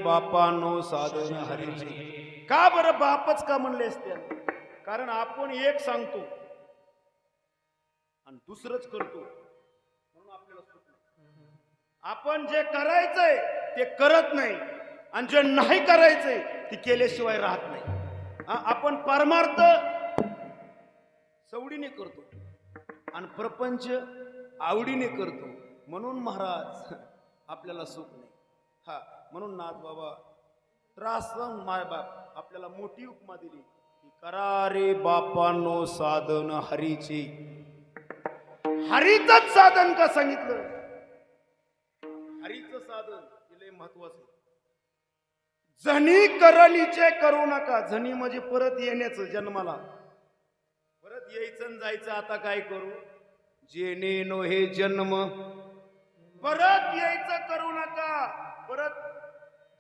बापानो साधन हरीचे. का बरं बापच का म्हणले असते? कारण आपण एक सांगतो आणि दुसरंच करतो म्हणून आपल्याला सुख नाही. आपण जे करायचंय ते करत नाही आणि जे नाही करायचंय ते केल्याशिवाय राहत नाही. आपण परमार्थ सवडीने करतो आणि प्रपंच आवडीने करतो म्हणून महाराज आपल्याला सुख नाही. हा म्हणून नाथ बाबा त्रास माय बाप आपल्याला मोठी उपमा दिली की करा रे बापांनो साधन हरीचे. हरीचंच साधन का सांगितलं? हरीचं साधन हे लय महत्वाचं. जनी करणीचे करू नका. जनी म्हणजे परत येण्याचं, जन्माला परत यायचं जायचं. आता काय करू? जेणे नो हे जन्म परत यायचं करू नका. परत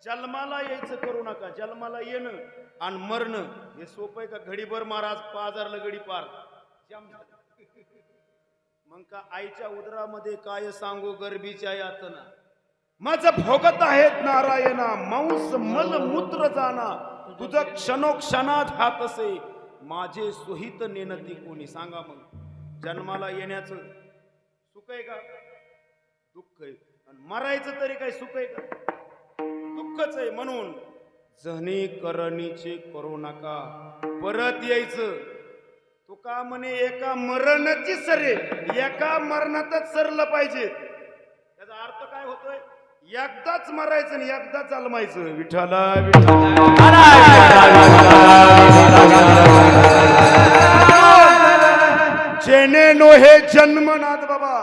जन्माला यायचं करू नका. जन्माला येणं आणि मरणं हे सोपं आहे का? घडीभर महाराज 5000 गडी पार मग का आईच्या उदरामध्ये काय सांगू गर्भीच्या यातना. माझ भोगत आहेत नारायणा मांस मल मूत्र जाना. तुझं क्षणोक्षणात हात असे माझे सुहित नेनती कोणी. सांगा मग जन्माला येण्याचं सुख आहे का? दुःख आहे. आणि मरायचं तरी काय सुख आहे का? दुःखच आहे. म्हणून जणी करणीचे करू नका. परत यायचं. तू का म्हणे एका मरणाची सरे, एका मरणातच सरलं पाहिजे. त्याचा अर्थ काय होतोय? एकदाच मरायचं आणि एकदाच जन्मायचं. विठ्ठला जेणे नो हे जन्मनाथ बाबा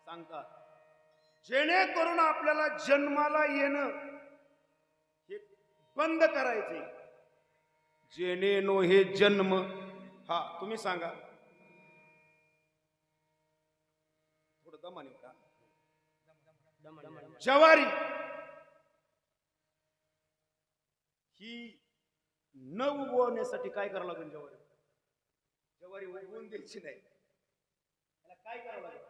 सांगतात. जेणेकरून आपल्याला जन्माला येणं हे बंद करायचे. जेणे नो हे जन्म. हा तुम्ही सांगा थोडं दमाने का. ज्वारी ही न उगवण्यासाठी काय करावं लागेल? ज्वारी उगवून द्यायची नाही. त्याला काय करावं लागेल?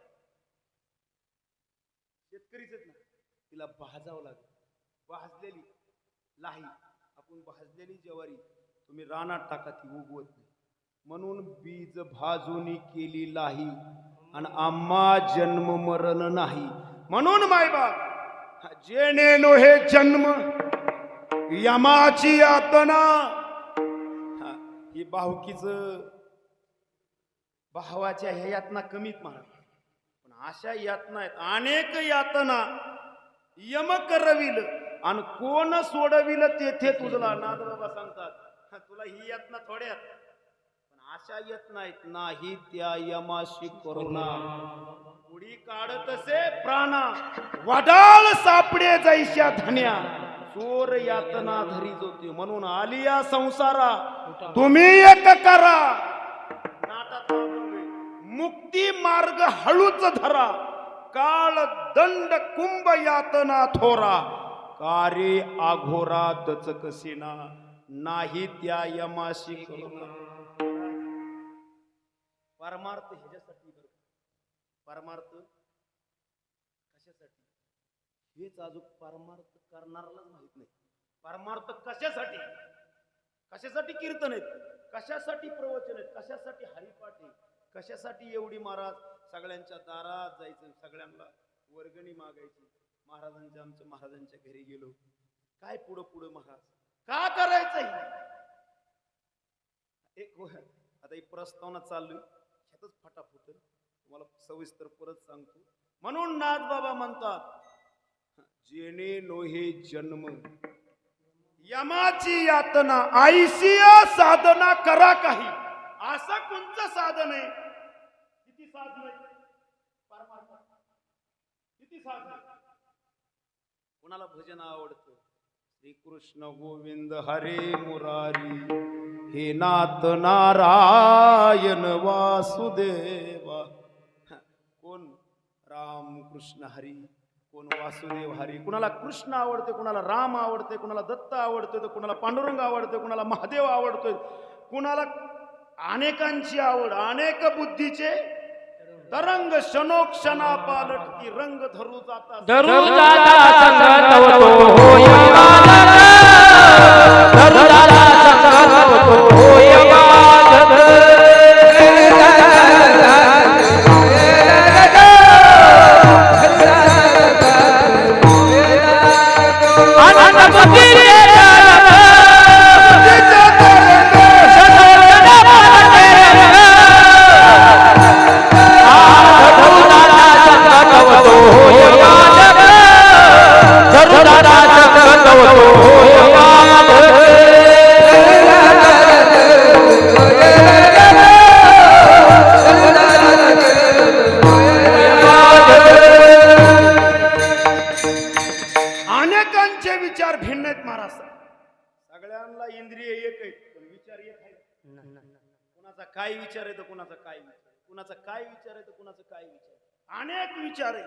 शेतकरीच ना, तिला भाजावं लागेल. भाजलेली लाही, आपण भाजलेली ज्वारी तुम्ही रानात टाका, ती उगवत नाही. म्हणून बीज भाजून केली लाही आणि आम्हा जन्म मरण नाही. म्हणून मायबाप जेणे नो हे जन्म यमाची यातना. ही भावकीच भावाच्या ह्या यातना कमीत महाराज. पण अशा यातना आहेत अनेक यातना. यम करविल आणि कोण सोडविल तेथे तुझला. नाथ बाबा सांगतात तुला ही यातना थोड्यात, पण अशा यातना आहेत नाही त्या यमाशी करुणा. उडी काढत असे प्राणा वडाळ सापडे जैश्या धन्या. चोर यातना धरीच होती. म्हणून आलिया संसारा तुम्ही एक करा. नाटात मुक्ती मार्ग हळूच धरा. काळ दंड कुंभ यातना थोरा. कारे आघोरा दचकसेना नाही त्या यमाशी करुणा. परमार्थ ह्याच्यासाठी. परमार्थ कशासाठी हेच अजून परमार्थ करणाऱ्यालाच माहित नाही. परमार्थ कशासाठी? कशासाठी कीर्तन आहेत, कशासाठी प्रवचन आहेत, कशासाठी हरिपाठ आहे, कशासाठी एवढी महाराज सगळ्यांच्या दारात जायचं, सगळ्यांना वर्गणी मागायची. आमच्या महाराजांच्या घरी गेलो. काय पुढं पुढं महाराज का करायचं? एक आता एक प्रस्तावना चालू ह्यातच फटाफट तुम्हाला सविस्तर परत सांगतो. म्हणून नाथ बाबा म्हणतात जेणे नो हे जन्म यमाची यातना. आईशी साधना करा काही. असं कोणतं साधन आहे? किती साधन आहे परमार्थ? किती साधन? कोणाला भजन आवडतं? श्रीकृष्ण गोविंद हरे मुरारी हे नाथ नारायण वासुदेवा. कोण राम कृष्ण हरी, कोण वासुदेव हरी. कुणाला कृष्ण आवडते, कुणाला राम आवडते, कुणाला दत्त आवडते, तर कुणाला पांडुरंग आवडते, कुणाला महादेव आवडतोय, कुणाला अनेकांची आवड. अनेक बुद्धीचे तरंग क्षणोक्षणा पालट की रंग धरू जाता सगळ्यांचे विचार भिन्न आहेत महाराज. सगळ्यांना इंद्रिय एक आहेत पण विचार एक आहे. कुणाचा काय विचार आहे तर कुणाचा काय विचार, कुणाचा काय विचार आहे तर कुणाचा काय विचार, अनेक विचार आहे.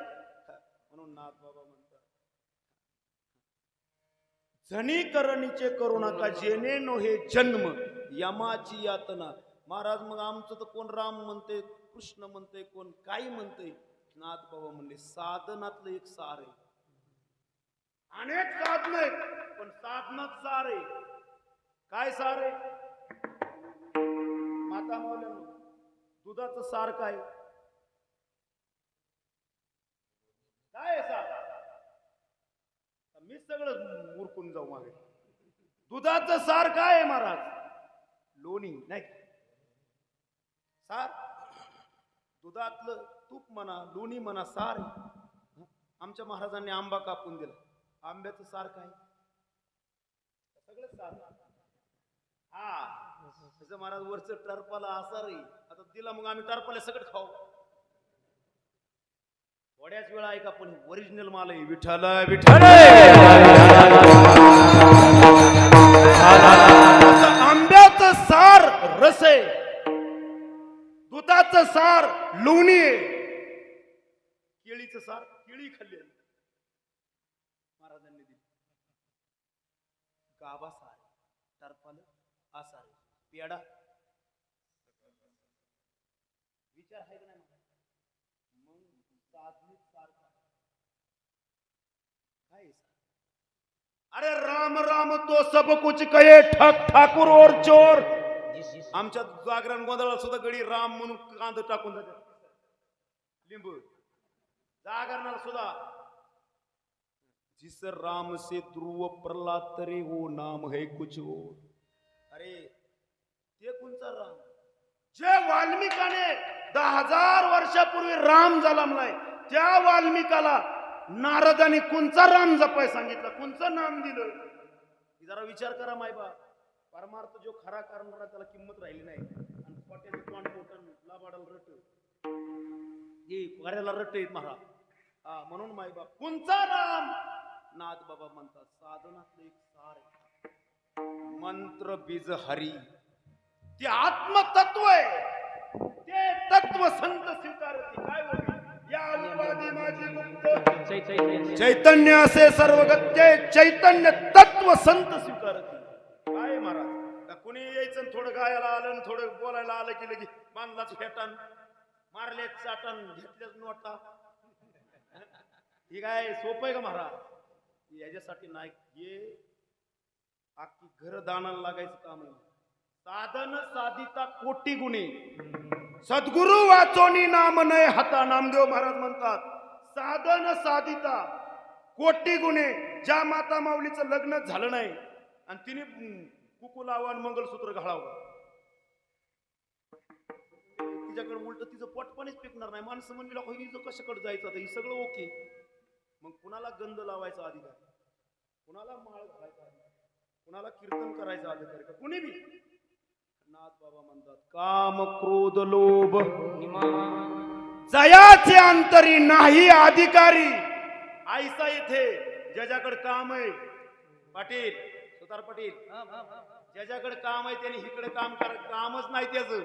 म्हणून नाथ बाबा म्हणतात जनी करणीचे करू नका जेणे नो हे जन्म यमाची यातना. महाराज मग आमचं तर कोण राम म्हणते, कृष्ण म्हणते, कोण काही म्हणते. नाथ बाबा म्हणले साधनातलं एक सार आहे. अनेक साधन आहेत पण साधनात सार आहे. काय सार आहे? माता मावल्यानं दुधाचं सार काय काय सार? मी सगळं उरकून जाऊ मागे. दुधाचं सार काय आहे महाराज? लोणी नाही सार. दुधातलं तूप म्हणा, लोणी म्हणा, सार. आमच्या महाराजांनी आंबा कापून दिला. आंब्याचं सार काय? सगळं सार. हा तसं महाराज वरच टरपाला आसार आहे. आता दिला मग आम्ही टरपाला सगळं खाऊ. थोड्याच वेळा ऐका पण ओरिजिनल माल आहे. विठ्ठल विठ्ठल आंब्याचं सार रस आहे, दुधाचं सार लोणी आहे, केळीचं सार केळी खाल्ली महाराजांनी दिली. गाभा सार, टरपाल आसार, पेडा विचार आहे का नाही? मग साधनिक सार काय? अरे राम राम तो सब कुछ कहे ठक ठाकुर और चोर. आमच्या जागरण गोंधळात सुद्धा गडी राम म्हणून कांद टाकून जातात, लिंबू. जागरणाला सुद्धा जिस राम से ध्रुव प्रहलाद तरे वो नाम है कुछ हो. अरे ते कोणचा राम? जे वाल्मिकाने 10,000 वर्षापूर्वी राम जन्मलाय त्या वाल्मिकाला नारदाने कोणचा राम जपाय सांगितलं, कोणचं नाम दिलं? जरा विचार करा मायबा. परमार्थ जो खरा करणारा त्याला किंमत राहिली नाही. आणि पोट्याचं तोंड पोटन लाबाडाला रट हे घराला रट येत महाराज. हा म्हणून मायबा कोणचा राम? नाथ बाबा म्हणतात साधनातलं एक सार मंत्र बीज हरी. ते आत्मतत्व आहे. ते तत्व संत स्वीकारते. काय होईल या अनुवादी माझी मुक्त चैतन्य असे सर्वगत्य चैतन्य तत्व संत स्वीकारते. काय महाराज कुणी यायचं थोडं गायला आलं थोडं बोलायला आलं की लगी बांधलाच फेटन, मारले चाटन, घेतल्याच नोटा. ही काय सोपं आहे का महाराज? याच्यासाठी नाही. हे अख्खी घर दानाला लागायचं काम आहे. साधन साधिता कोटी गुणे सद्गुरु वाचोनी नाम नये हाता. नामदेव महाराज म्हणतात साधन साधिता कोटी गुणे. ज्या माता माऊलीचं लग्न झालं नाही आणि तिने कुकू लावा आणि मंगलसूत्र घालावं, तिच्याकडे उलट तिचं पोटपणच पिकणार नाही. माणसं म्हणली हिचं कशाकडे जायचं आता? ही सगळं ओके. मग कुणाला गंध लावायचा अधिकार, कुणाला माळ घालायचा अधिकार, कुणाला कीर्तन करायचा अधिकार का? कुणी बी. नाथ बाबा म्हणतात काम क्रोध लोभ जयाचे अंतरी नाही अधिकारी. आईसा येथे ज्याच्याकडे काम आहे पाटील सुतार पाटील, ज्याच्याकडे काम आहे त्याने इकडे काम कामच नाही त्याचं.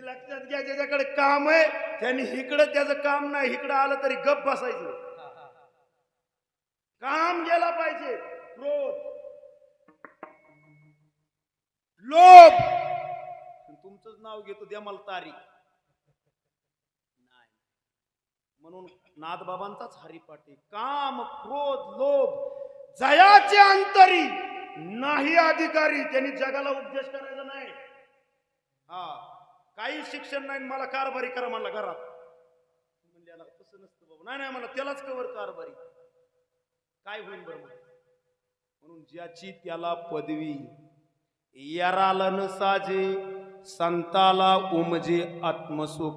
लक्षात घ्या, ज्याच्याकडे काम आहे त्यांनी इकडे त्याचं काम नाही, इकडे आलं तरी गप बसायचं. काम गेला पाहिजे. क्रोध लोभ तुमचंच नाव घेतो द्या मला तारीख नाही. म्हणून नाथबाबांचाच हरिपाठी काम क्रोध लोभ जयाचे अंतरी नाही अधिकारी. त्यांनी जगाला उपदेश करायचा नाही. हा काही शिक्षण नाही, मला कारभारी करा म्हणला घरात म्हणल्याला तसं नसतं बाबा. नाही नाही मला त्यालाच कवर कारभारी काय होईल बरं? म्हणून ज्याची त्याला पदवी याराला न साजे संताला उमजे आत्मसुख.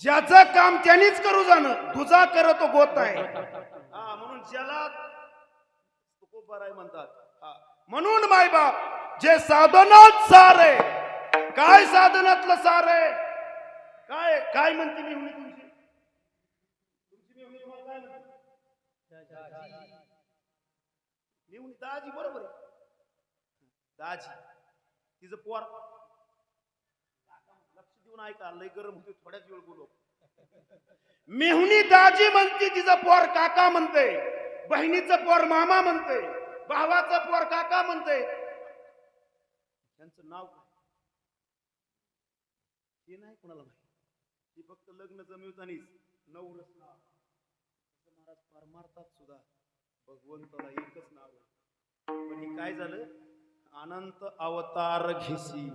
ज्याचं काम त्यांनीच करू जाणं तुझा करतो गोत आहे. हा म्हणून ज्याला बराय म्हणतात. हा म्हणून मायबाप जे साधनात सार आहे. काय साधनातलं सार आहे? काय काय म्हणते मी तुमची तुमची मी तुम्हाला काय म्हणते? मी म्हणली दाजी बरोबर आहे. दाजी तिचं पोर लक्ष देऊन ऐका, लय गरम होते, थोड्याच वेळ बोलू. मेहुणी दाजी म्हणते, तिचं पोर काका म्हणते, बहिणीचं पोर मामा म्हणते, भावाचं पोर काका म्हणते. त्यांचं नाव काय हे नाही कोणाला माहिती. ती फक्त लग्न जमवतानीच नवरस नाव. महाराज परमार्थात सुद्धा भगवंताला एकच नाव आहे. पण हे काय झालं, अनंत अवतार घेसी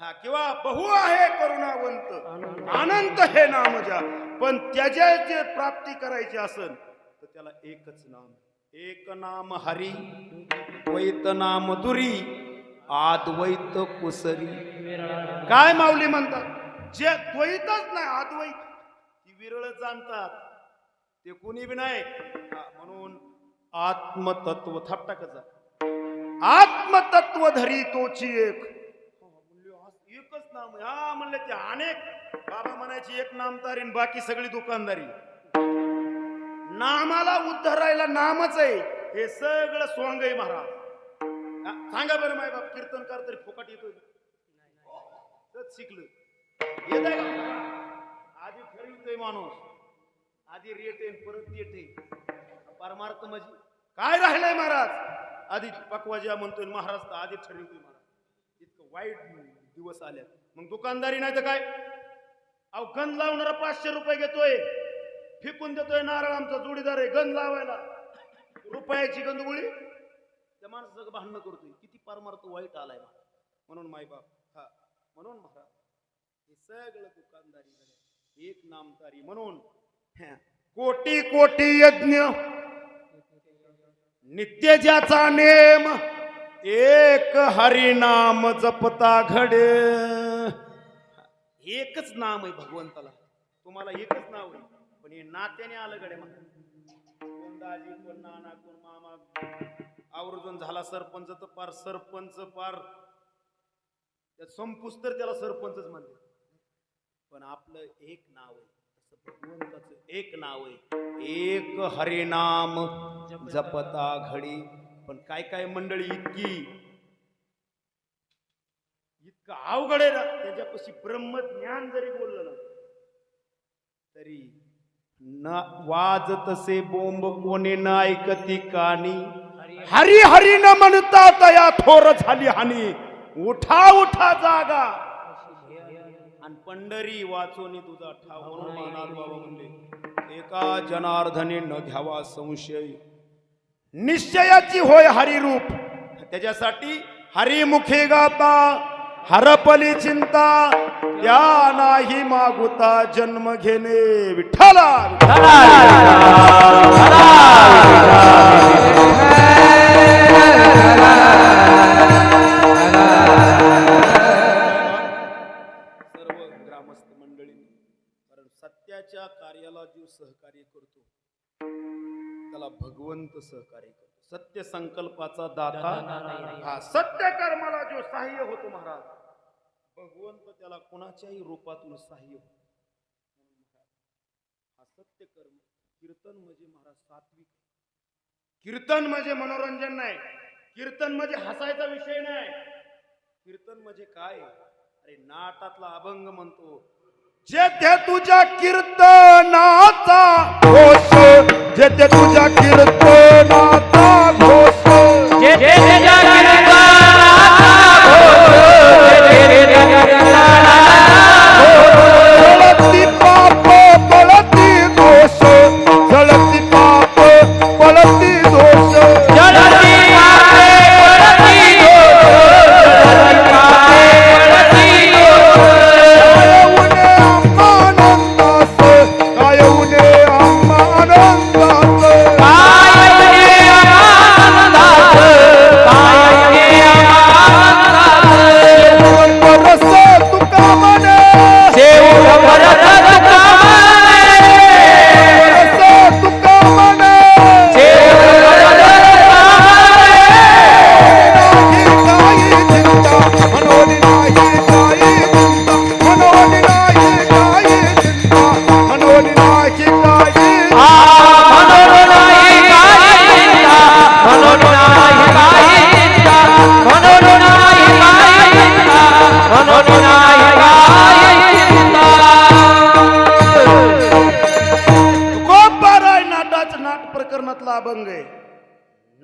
हा किंवा बहु आहे करुणावंत अनंत हे नाम ज्या. पण त्याच्या जे प्राप्ती करायची असेल तर त्याला एकच नाम. एक नाम हरी, द्वैत नाम दुरी, अद्वैत कुसरी. काय माऊली म्हणतात, जे द्वैतच नाही अद्वैत ती विरळ जाणतात ते कोणी बी नाही. म्हणून आत्मतत्व थापटाकचा आत्मतत्व धरी तोची एक. एकच नाम. हा म्हणले ते अनेक. बाबा म्हणायची एक नामदारी बाकी सगळी दुकानदारी. नामाला उद्धरायला नामच आहे. हे सगळं सोंग आहे महाराज. सांगा बरं माय बाप, कीर्तनकार तरी फुकट येतोय शिकलं येत आहे का? आधी ठरवितोय माणूस, आधी रेट आहे परत येत आहे. परमार्थ म्हणजे काय राहिलंय महाराज. आधी पकवाजा म्हणतोय महाराज तर आधी ठरवितोय महाराज. इतकं वाईट दिवस आले. मग दुकानदारी नाही तर काय. अहो गंध लावणारा 500 रुपये घेतोय, फेकून देतोय नारळ. आमचा जोडीदार आहे गंध लावायला, रुपयाची गंधगुळी. त्या माणसाचं भांडणं करतोय. किती परमार्थ वाईट आलाय. म्हणून मायबाप हा म्हणून महाराज हे सगळं दुकानदारी झालं, एक नामदारी. म्हणून कोटी कोटी यज्ञ नित्य ज्याचा नेम, एक हरिनाम जपता घडे. एकच नाम आहे भगवंताला. तुम्हाला एकच नाव आहे, पण हे नात्याने आलं गडे. कोण दाजी, कोण नाना, कोण मामा. आवर्जून झाला सरपंच तर पार सरपंच पार संपूस तर त्याला सरपंचच म्हणते. पण आपलं एक नाव आहे, भगवंताचं एक नाव आहे, एक हरिनाम जपता घडी. पण काय काय मंडळी इतकं अवघड आहे ना, त्याच्यापाशी ब्रह्मज्ञान जरी बोललं ना तरी न वाजतसे बोंब कोणी न ऐकती कानी. हरी हरी न म्हणता तया थोर झाली हानी. उठा उठा जागा आणि पंढरी वाचोनी तुझा ठाव. म्हणून मानाद बाबा म्हणले, एका जनार्दनी न घ्यावा संशय, निश्चयाची होय हरिरूप. त्याच्यासाठी हरिमुखे गाता हरपली चिंता, त्या नाही मागुता जन्म घेणे. विठ्ठला सर्व ग्रामस्थ मंडळी, कारण सत्याच्या कार्याला जो सहकार्य करतो त्याला भगवंत सहकार्य करतो. सत्य संकल्पाचा दाता हा सत्य कर्माला जो सहाय्य होतो महाराज, भगवंत त्याला कोणाच्याही रूपातून सहाय्य होतो. हा सत्य कर्म. कीर्तन म्हणजे महाराज सात्विक. कीर्तन म्हणजे मनोरंजन नाही. कीर्तन म्हणजे हसायचा विषय नाही. कीर्तन म्हणजे काय, अरे नाटातला अभंग म्हणतो, जेथे तुझ्या कीर्तनाचा घोष, जेथे तुझ्या कीर्तनाचा घोष, जेथे तुझ्या कीर्तनाचा जळती पाप पळती दोष, जळती पाप पळती दोष, जळती काय उने आनंदास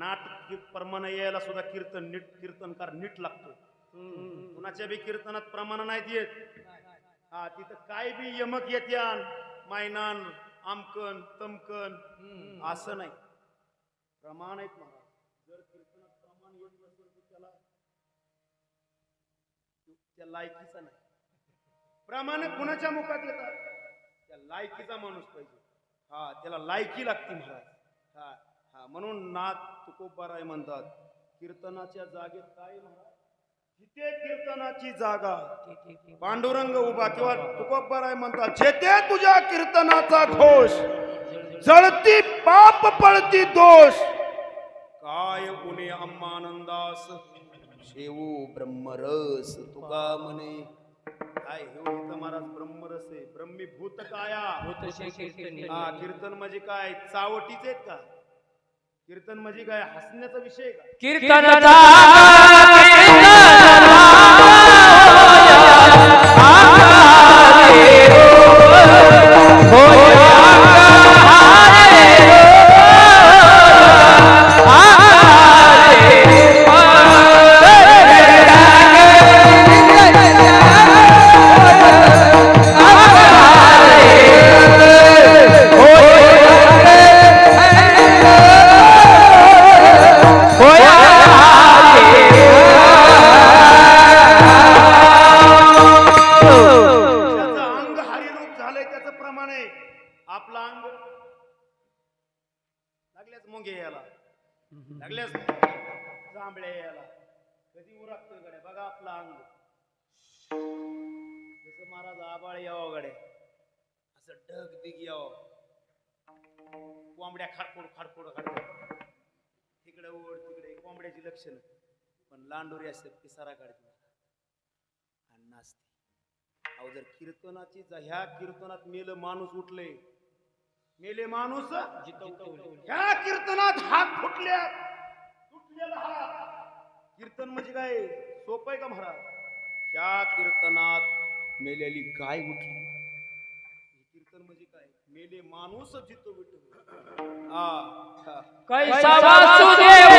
नाटक प्रमाण यायला सुद्धा कीर्तनकार नीट लागतो. कुणाच्या बी कीर्तनात प्रमाण नाहीत येत. हा तिथं काय बी यमक येत्यान मायनान आमकन तमकन असं नाही. प्रमाण आहेत महाराज. जर कीर्तनात प्रमाण येत नसेल तर त्या लायकीचा नाही. प्रमाण कुणाच्या मुखात येतात? त्या लायकीचा माणूस पाहिजे. हा त्याला लायकी लागते महाराज. हा हा म्हणून नाथ तुकोबाराय म्हणतात कीर्तनाच्या जागेत काय महाराज, जिथे कीर्तनाची जागा पांडुरंग उभा, किंवा तुकोबाराय म्हणतात जेथे तुझ्या कीर्तनाचा घोष, जळती पाप पळती दोष, काय उणे आम्हानंदास शेवू ब्रह्मरस. तुका म्हणे काय हे इथं महाराज ब्रह्मरस आहे. ब्रह्मीभूत काया. हा कीर्तन म्हणजे काय चावटीच आहेत का? कीर्तन म्हणजे काय हसण्याचा विषय का? कीर्तनाचा लागल्यास जांभळे याला कधी उरकतोय गड्या. बघा आपलं अंग जसं महाराज आबाळ यावं गड्या, असं ढग दिग यावं, कोंबड्या खाडकोड खाडकोड खाडकोड तिकडे ओढ तिकडे कोंबड्याची लक्षणं. पण लांडोरी असते पिसारा काढते आणि नाचते. अहो जर कीर्तनाची ह्या कीर्तनात मेलं माणूस उठले, मेले माणूस ह्या कीर्तनात हात फुटल्या, तुटलेला हात. कीर्तन म्हणजे काय सोपं आहे का महाराज? ह्या कीर्तनात मेलेली गाय उठली. कीर्तन म्हणजे काय? मेले माणूस जितो विठू. हा कैसा वासुदेव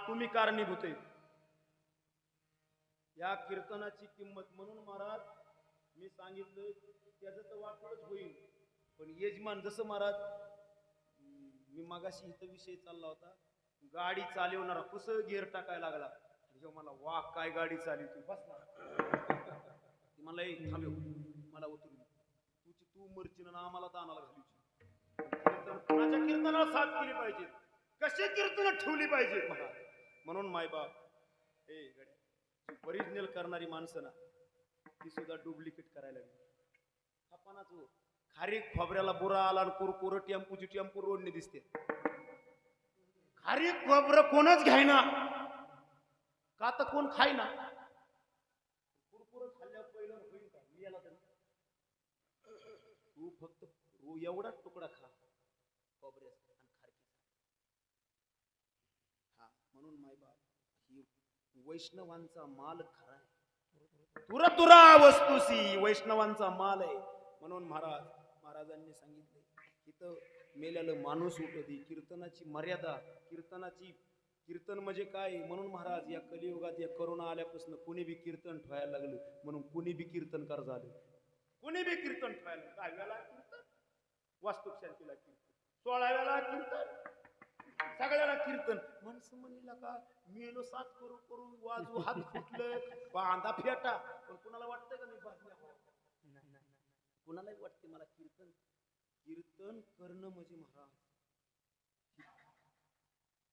तुम्ही कारणीभूत आहे. या कीर्तनाची किंमत म्हणून महाराज मी सांगितलं त्याचं तर वाटोळच होईल. पण यजमान जसं महाराज मी मगाशी इथं विषय चालला होता, गाडी चालवणारा कसं गिअर टाकायला लागला, मला वाह काय गाडी चालवतो बस ना. मला थांबव, मला उतरून तुझी तू मर्जीनं ना आम्हाला दानाला घालूची. कीर्तन कोणाच्या कीर्तनाला साथ केली पाहिजे, कशी कीर्तन ठेवली पाहिजे महाराज. म्हणून मायबाप हे गड्या ओरिजिनल करणारी माणसं ना ती सुद्धा डुप्लिकेट करायला लागली. आपण खारी खोबऱ्याला बुरा आला आणि कुरकुर टेम्पूची टेम्पू रोडने दिसते. खारी खोबरं कोणच घ्यायना का, तर कोण खायना. कुरकुर खाल्ल्यावर पहिलं होईल का मी याला तरी. तू फक्त एवढाच तुकडा खा खोबऱ्याचा आणि खारकीचा. हा म्हणून मायबाप ही वैष्णवांचा माल खरा आहे. तुरा तुरा वस्तुसी वैष्णवांचा माल आहे. म्हणून महाराजांनी सांगितले इथं मेल्याला माणूस उठते. कीर्तनाची मर्यादा, कीर्तन म्हणजे काय. म्हणून महाराज या कलियुगात या करोना आल्यापासून कुणी बी कीर्तन ठेवायला लागलं, म्हणून कुणी बी कीर्तनकार झालं. कुणी बी कीर्तन ठेवायला, 10व्याला कीर्तन, वास्तुशांतीला कीर्तन, 16व्याला कीर्तन, सगळ्याला कीर्तन. माणसं म्हणला का मेलो साथ करू करू वाजू हात फुटलं बांधा फेटा. पण कुणाला वाटतंय का मी बाजूला, कुणालाही वाटते मला कीर्तन करणं म्हणजे महाराज.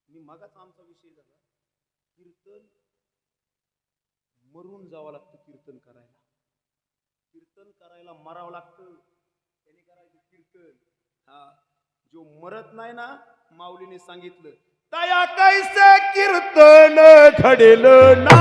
मी मागाच आमचा विषय झाला, कीर्तन मरून जावं लागतं. कीर्तन करायला मरावं लागतं, त्याने करायचं कीर्तन. हा जो मरत नाही ना, माऊलीने सांगितलं तया कैसे कीर्तन घडेल ना.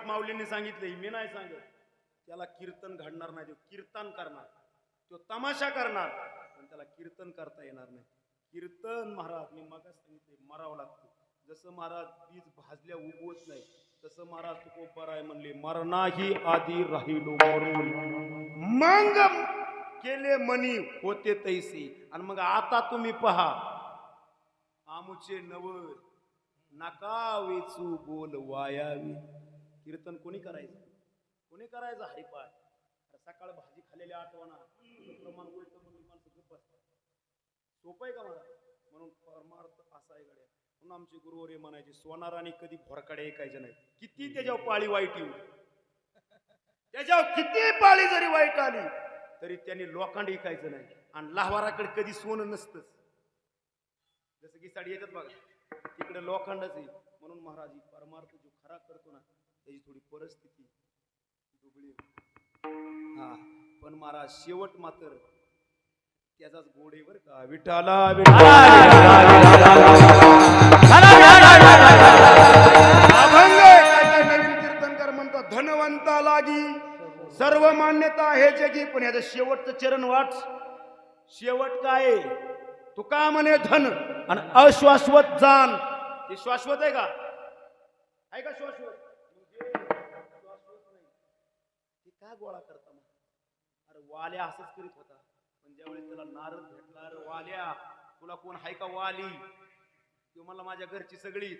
माऊलींनी सांगितलं, मी नाही सांगत. त्याला कीर्तन घडणार नाही, कीर्तन करणार, तो तमाशा करणार, पण त्याला कीर्तन करता येणार नाही. कीर्तन महाराज मी मगाच सांगितले मरावं लागतं. जसं महाराज बीज भाजल्या उगवत नाही, तसं महाराज तुकोबाराय म्हणले मरणाही आधी राहिलो मरून मग केले मनी होते तैसे. आणि मग आता तुम्ही पहा आमुचे नवर नका वेचू बोल वायावी. कीर्तन कोणी करायचं, हरिपाठ. सकाळ भाजी खाल्लेल्या आठवणा प्रमाण उलट म्हणून माणसं गप्प असतात. सोपं आहे का मला. म्हणून परमार्थ असा आहे गड्या. म्हणून आमचे गुरुवरे म्हणायचे सोनाराने कधी भोरकडे ऐकायचे नाही. किती त्याच्यावर पाळी वाईट येऊ, त्याच्यावर किती पाळी जरी वाईट आली तरी त्यांनी लोखंड ऐकायचं नाही. आणि लाहवाराकडे कधी सोनं नसतंच. जसं की साडी येतात बघा, तिकडे लोखंडच आहे. म्हणून महाराज परमार्थ जो खरा करतो ना त्याची थोडी परिस्थिती दुबळी. हा पण महाराज शेवट मात्र त्याचाच गोडे बर का. विठाला अभंग काय नवीन कीर्तनकार म्हणतात धनवंता लागी सर्व मान्यता हे जगी. पण याचं शेवटचं चरण वाच. शेवट काय तुका म्हणे धन आणि अशाश्वत जाण. हे शाश्वत आहे का शाश्वत काय गोळा करता मग. अरे वाल्या असंच करीत होता. पण ज्यावेळेस त्याला नारद भेटला, अरे वाल्या तुला कोण हाय का वाली, तो म्हणला माझ्या घरची सगळी.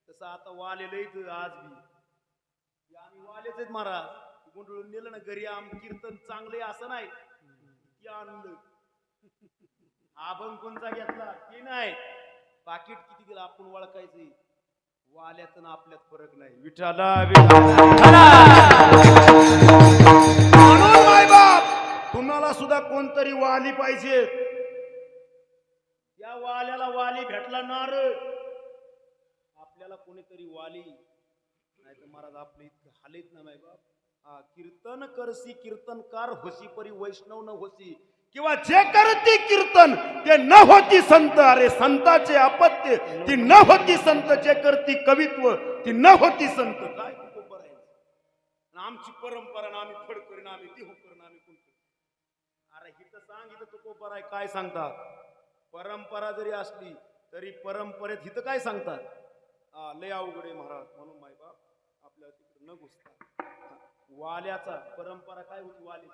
तसं आता वाले लईच आज बी आम्ही वालेच आहेत महाराज. गुंडळून नेलं ना घरी आम कीर्तन चांगले असं नाही की आणलं. अभंग कोणचा घेतला ते नाही, पाकिट किती दिला आपण ओळखायचं. वाल्यात ना आपल्यात फरक नाही. विठाला म्हणून माय बाप तुम्हाला सुद्धा कोणतरी वाली पाहिजे. या वाल्याला वाली भेटला नारद, आपल्याला कोणीतरी वाली नाही तर महाराज आपले इतकं हालेत ना माय बाप. कीर्तन करसी कीर्तनकार होसी परी वैष्णव न होसी. किंवा जे करती कीर्तन ते न होती संत. अरे संताचे अपत्य ती न होती संत. जे करती कवित्व ती न होती संत. काय बरोबर आहे. आमची परंपरा ना आम्ही फडकर ना आम्ही देहू कर ना आम्ही कोणतं. अरे हिथं सांग इथं तू कोपर आहे. काय सांगतात परंपरा जरी असली तरी परंपरेत हिथं काय सांगतात. लय अवघड आहे महाराज. म्हणून मायबाप आपल्या तिकडे न घुसता. वाल्याचा परंपरा काय होती. वाली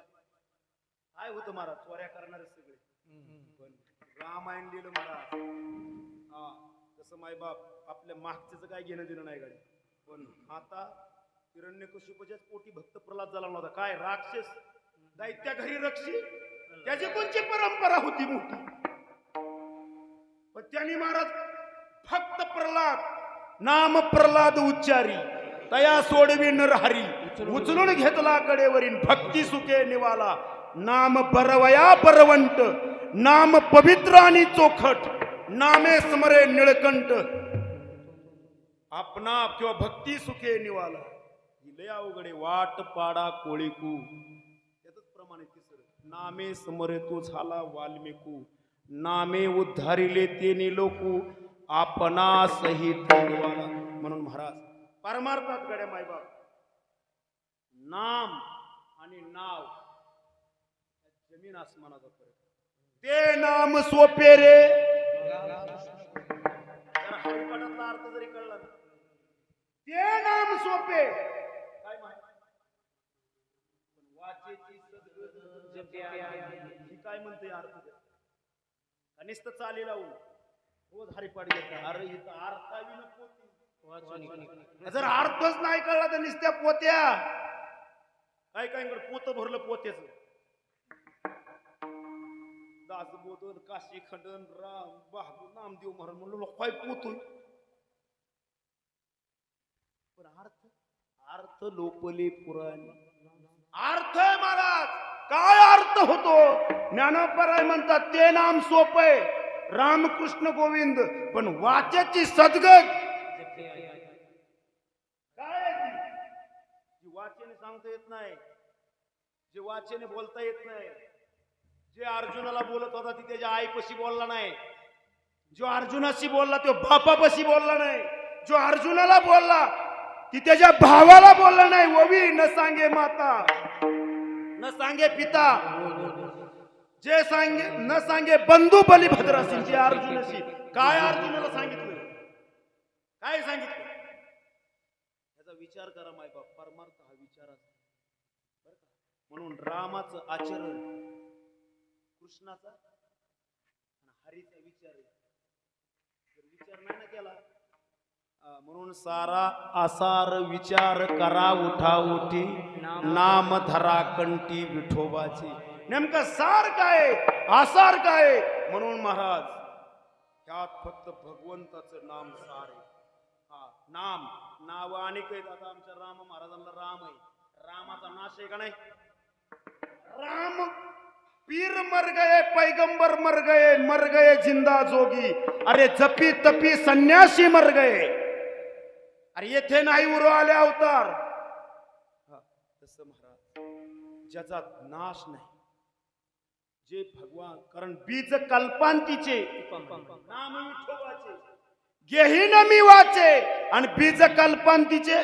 काय होतं महाराज. चोऱ्या करणारे सगळे. पण रामायण लिहिलं महाराज. तसं मायबाप आपल्या मागचं काय घेणं देणं नाही गाडी. पण आता हिरण्यकशिपूच्याच पोटी भक्त प्रल्हाद झाला नव्हता. काय राक्षस दैत्या घरी रक्षी. त्याची कोणची परंपरा होती मोठी. पण त्यांनी महाराज फक्त प्रल्हाद नाम प्रल्हाद उच्चारी तया सोडवी नरहरी. उचलून घेतला कडेवरील भक्ती सुखे निवाला. नाम बरवया बरवंट नाम पवित्र आणि चोखट नामे समरे निळकंठ. आपणा किंवा भक्ती सुखे निवाला. ही लय अवघडे. वाट पाडा कोळीकू त्याच प्रमाणे तिसरं. नामे समरे तो झाला वाल्मिकू. नामे उद्धारिले ते निलोकू आपणा सहित निवाला. म्हणून महाराज परमार्थात गड्या मायबाप नाम आणि नाव जमीन आसमानाचा फरक. ते नाम सोपे रे. हरिपाठातला अर्थ जरी कळला ना ते नाम सोपे. काय माहिती वाचेची सद्गत काय म्हणते अर्थ कनिष्ठ चाली लावून रोज हरिपाठ घेतला. अरे इथं अर्थावी नको. जर अर्थच नाही कळला तर नुसत्या पोत्या. काय काय पोत भरलं पोत्याच. दासबोधन काशी खंडन राम बहादूर नामदेव महाराज म्हणलं काय पोतोय. पण अर्थ अर्थ लोपले पुराण. अर्थ महाराज काय अर्थ होतो. ज्ञानोबराय म्हणतात ते नाम सोपय रामकृष्ण गोविंद. पण वाच्याची सद्गत काय आहे जी वाचेने सांगता येत नाही. जे वाचेने बोलता येत नाही. जे अर्जुनाला बोलत होता ती त्याच्या आईपाशी बोलला नाही. जो अर्जुनाशी बोलला तो बापापाशी बोलला नाही. जो अर्जुनाला बोलला ती त्याच्या भावाला बोलला नाही. ओवी न सांगे माता न सांगे पिता. जे सांगे न सांगे बंधू बलिभद्राशी. जे अर्जुनाशी काय अर्जुनाला सांगितलं काय सांगितलं याचा विचार करा मायबाप. परमार्थ हा विचाराचा. म्हणून रामाचं आचरण कृष्णाचा आणि हरीचा विचार आहे. जर विचार नाही ना केला म्हणून सारा आसार विचार करा उठा उठी नाम धरा कंठी विठोबाची. नेमका सार काय आसार काय. म्हणून महाराज ह्यात फक्त भगवंताचं नाम सार आहे. हा नाम नाव अनेक आहेत. आता आमच्या राम महाराजांना राम आहे. रामाचा नाश आहे का नाही. राम पीर मर गए पैगंबर मर गए जिंदा जोगी. अरे जपी तपी संन्यासी मर गए. अरे येथे नाही उरो आले अवतार. तसं महाराज ज्याचा नाश नाही जे भगवान. कारण बीज कल्पांतीचे नाम विठोबाचे गेही न मी वाचे. आणि बीज कल्पांतीचे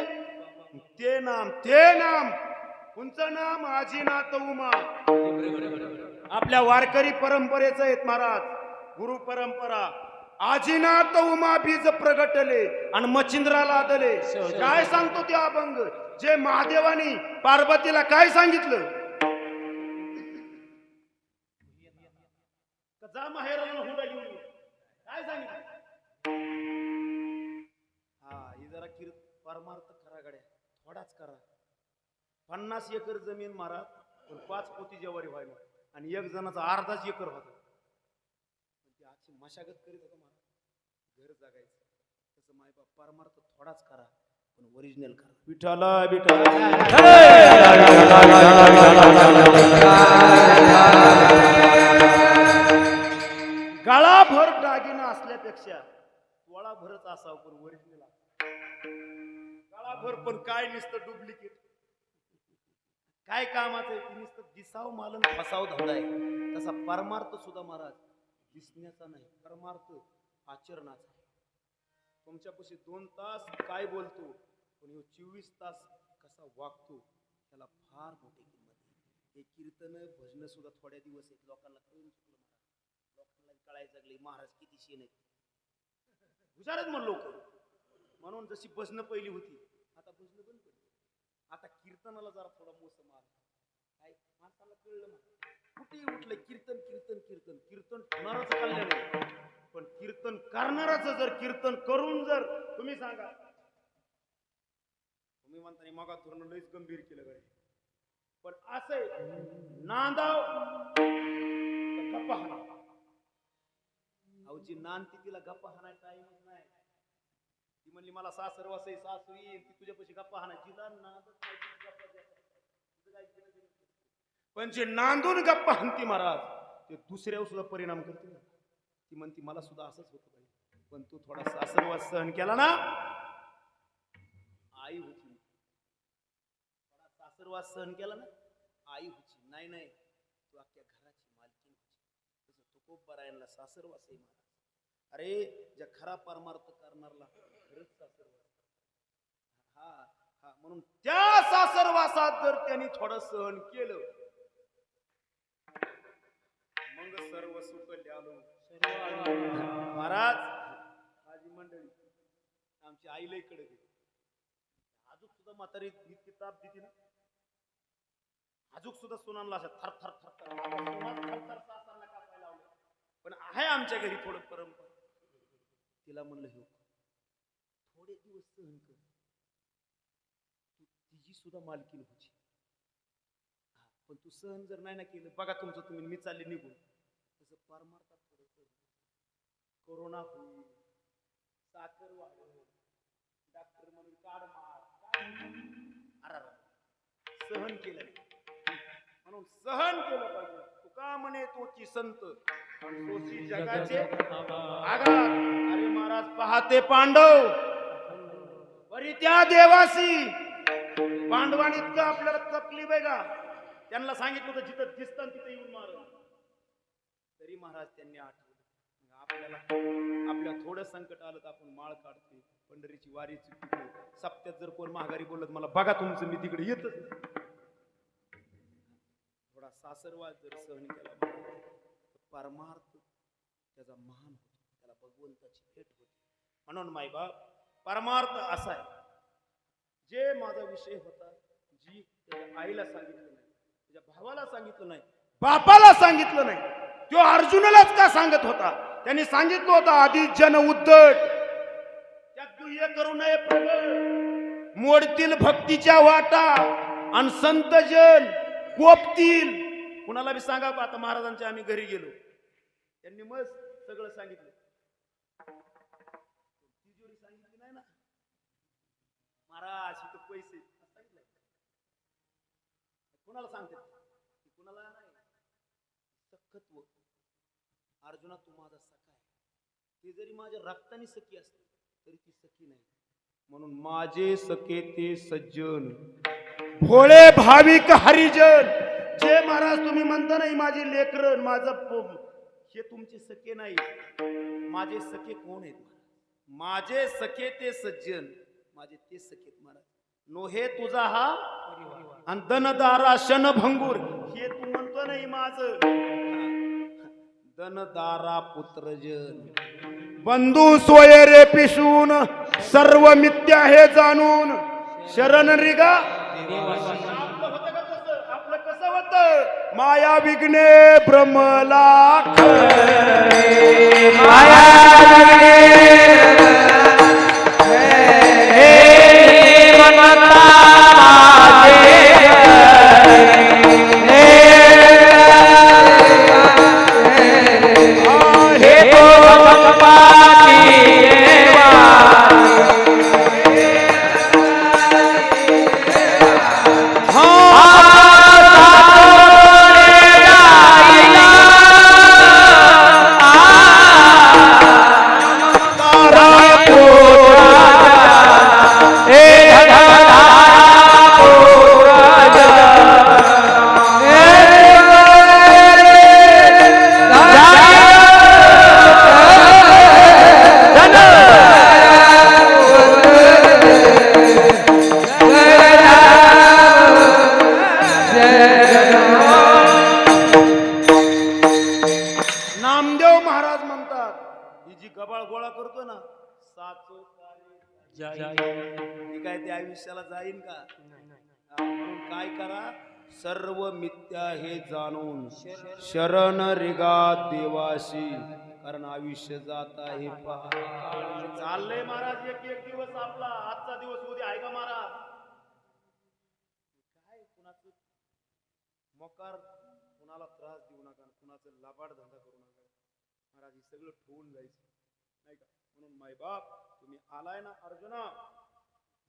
ते नाम कोणचं नाम आजीनाथ उमा. आपल्या वारकरी परंपरेचं आहेत महाराज. गुरु परंपरा. आजीनाथ उमा बीज प्रगटले आणि मच्छिंद्राला आदले. काय सांगतो ते अभंग. जे महादेवानी पार्वतीला काय सांगितलं. जा माहेराला हुंडा घेऊन काय सांगितलं. ही जरा परमार्थ करा गड्या. थोडाच करा. 50 एकर जमीन मारा पण 5 पोती ज्वारी व्हायला. आणि एक जणाचा अर्धाच एकर होता. ती आजची मशागत करीत होता महाराज. घर जगायचं. तसं मायबाप परमार्थ थोडाच करा पण ओरिजिनल करा. विठाला गळाभर दागिना असल्यापेक्षा तोळाभरच असावं पण ओरिजिनल. गळाभर पण काय नुसतं डुप्लिकेट. काय कामाचं आहे की नुसतं दिसाव मालन फसाव धंदा आहे. तसा परमार्थ सुद्धा महाराज दिसण्याचा नाही, परमार्थ आचरणाचा. तुमच्यापाशी 2 तास काय बोलतो पण ह्यो 24 तास कसा वागतो त्याला फार मोठी किंमत आहे. हे कीर्तन भजन सुद्धा थोड्या दिवस आहेत, लोकांना कळून चुकलं महाराज. लोकांना कळायचं लागले महाराज किती शेण आहेत, हुशारच म्हण लोक. म्हणून जशी भजनं पहिली होती आता भजनं बंद पडली. आता कीर्तनाला जरा थोडा मोसम आला. काय माणसाला कळलं ना, कुठेही उठलं कीर्तन कीर्तन कीर्तन. कीर्तन होणारच कल्याण आहे, पण कीर्तन करणाराचं जर कीर्तन करून जर तुम्ही सांगा, तुम्ही म्हणता मगा धोरण लईच गंभीर केलं गडे, पण असं नांदाव गप्पा हाना. अवची नांदती तिला गप्पा हाणाय टाइमच नाही. ती म्हणली मला सासर वासई सासू येईल ती तुझ्यापाशी गप्पा हाना. जिला नांदत नाही ती गप्पा द्यायचा. पण जे नांदून गप्पा हाणती महाराज ते दुसऱ्यावर सुद्धा परिणाम करते ना. ती म्हणती मला सुद्धा असंच होतं पाहिजे, पण तू थोडा सासरवास सहन केला ना आई होती. थोडा सासरवास सहन केला ना आई होती. नाही नाही तू अख्ख्या घराची मालकीण होती. तसं तुकोबरायांना सासरवास आहे महाराज. अरे ज्या खरा परमार्थ करणारला खरंच सासरवास. हा हा म्हणून त्या सासरवासात जर त्यांनी थोडं सहन केलं मग सर्व सुख ल्यालो. महाराज माझी मंडळी आमची आई लई कडे गेली. अजून सुद्धा म्हातारी इतकी ताप देते ना, अजून सुद्धा सुनांना अशा थर थर थर थर थर सासरला कापायला लावलं. पण आहे आमच्या घरी थोडं परंपरा. तिला म्हणलं हे थोडे दिवस सहन कर, तू तिची सुद्धा मालकीण होती. पण तू सहन जर नाही ना केलं बघा तुमचं तुम्ही, मी चालले निघून. तसं परमार्थात थोडं कोरोना होईल, साखर वाढेल, डॉक्टर म्हणून काढ मार. अरे सहन केलं नाही म्हणून सहन केलं पाहिजे. तुका म्हणे तोची संत सोशी जगाचे आघात. अरे महाराज पाहते पांडव बरी त्या देवासी पांडवांनी इतकं आपल्याला तकलीफ आहे का. त्यांना सांगितलं होतं जिथं दिसतं तिथं येऊन मार, तरी महाराज त्यांनी आठवलं. आपल्याला आपल्या थोडं संकट आलं तर आपण माळ काढते, पंढरीची वारी चुकते. सप्त्यात जर कोण महागारी बोलत मला बघा तुमचं मी तिकडे येतच. थोडा सासरवाद जर सहन केला तर परमार्थ त्याचा महान होतो, त्याला भगवंताची भेट होते. म्हणून मायबाप परमार्थ असा आहे. जे माझा विषय होता जी त्याच्या आईला सांगितलं नाही, त्याच्या भावाला सांगितलं नाही, बापाला सांगितलं नाही, तो अर्जुनालाच का सांगत होता. त्यांनी सांगितलं होतं आधी जन उद्धट त्यात दुह्य करू नये प्रगट, मोडतील भक्तीच्या वाटा आणि संत जन कोपतील. कुणाला बी सांगा आता महाराजांच्या आम्ही घरी गेलो त्यांनी मस्त सगळं सांगितलं. तिजोरी सांगितली नाही ना महाराज इथं पैसे सांगितलंय. कुणाला सांगते कुणाला नाही. सखत्व अर्जुना तू माझा सखा आहे. ते जरी माझ्या रक्ताने सखी असते तरी ती सखी नाही. म्हणून माझे सखे ते सज्जन भोळे भाविक हरिजन. जे महाराज तुम्ही म्हणता नाही माझे लेकर माझं हे तुमचे सखे नाही. माझे सखे कोण आहेत. माझे सखे ते सज्जन, माझे ते सखे महाराज. नोहे तुझा हा आणि दनदारा शनभंगूर हे तू म्हणतो नाही माझं दनदारा पुत्रजन. बंधू सोयरे पिशून सर्व मिथ्या हे जाणून शरण रिगा. आपलं कसं होतं माया विघ्ने भ्रमलाख माया हा नामदेव महाराज म्हणतात ही जी गबाळ गोळा करतो ना साचो ही काय ते आयुष्याला जाईन का? म्हणून काय करा, सर्व मिथ्या हे जाणून शरण रिगा देवाशी, कारण आयुष्य जात आहे पहा. चाललंय महाराज एक एक दिवस आपला, आजचा दिवस उद्या आहे का महाराज? काय कुणाचं मोकार, कुणाला त्रास देऊ नका, कुणाचं लबाड धंदा करू नका महाराज. हे सगळं ठेवून जायचं नाही का? म्हणून माय बाप तुम्ही आलाय ना अर्जुना,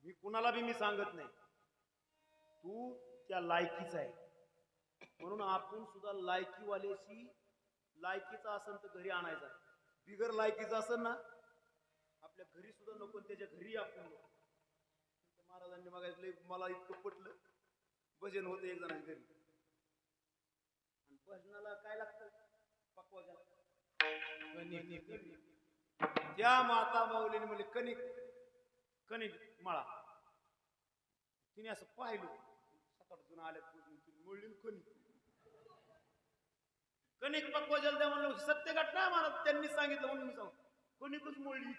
मी कुणाला बी मी सांगत नाही, तू त्या लायकीचा आहे. म्हणून आपण सुद्धा लायकीवाल्याशी, लायकीचा असेल तर घरी आणायचा, बिगर लायकीचा असेल ना आपल्या घरी सुद्धा नको, त्याच्या घरी आपण नको. महाराजांनी मागायचं मला इतकं पटलं, भजन होतं एक जणांच्या घरी, आणि भजनाला काय लागतं? पकवाजा. त्या माता माऊलीने म्हणजे कणिक कणिक मळा. तिने असं पाहिलं, 7-8 जण आल्या, मळली कणिक, कणिक पकवाजाला द्या म्हणलं. सत्य घटना महाराज त्यांनी सांगितलं म्हणून मी सांग, कणिकच मळली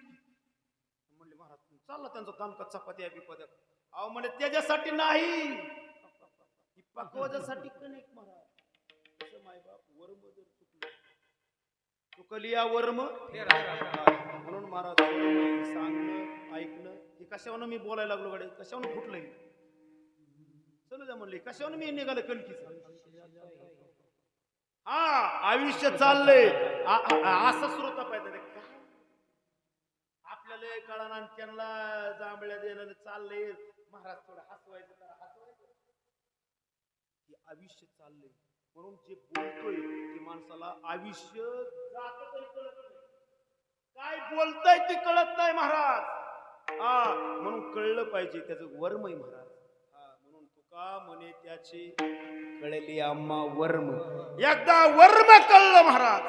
म्हणले महाराज. चालला त्यांचा कामका चपात्या बिपात्या. अहो म्हणजे त्याच्यासाठी नाही, पकवाजासाठी कणिक महाराज. माय बाप वर्म जर चुकलं, चुकली या वर्म. म्हणून महाराज सांगणं ऐकणं हे कशावरून मी बोलायला लागलो गडे, कशावरून फुटलंय चल द्या म्हणले, कशावरून मी निघालं कणकीच. हा आयुष्य चाललंय असं श्रोता पाहिजे. आपल्याला कळाना त्यांना जांभळ्या देणं चाललंय महाराज, थोडं हसवायचं तर हसवायचं. हे आयुष्य चाललंय म्हणून जे बोलतोय ते माणसाला आयुष्य जात तरी कळत नाही, काय बोलताय ते कळत नाही महाराज. हा म्हणून कळलं पाहिजे त्याचं वर्म आहे महाराज. हा म्हणून तुका म्हणे त्याचे कळली आम्हा वर्म. एकदा वर्म कळलं महाराज,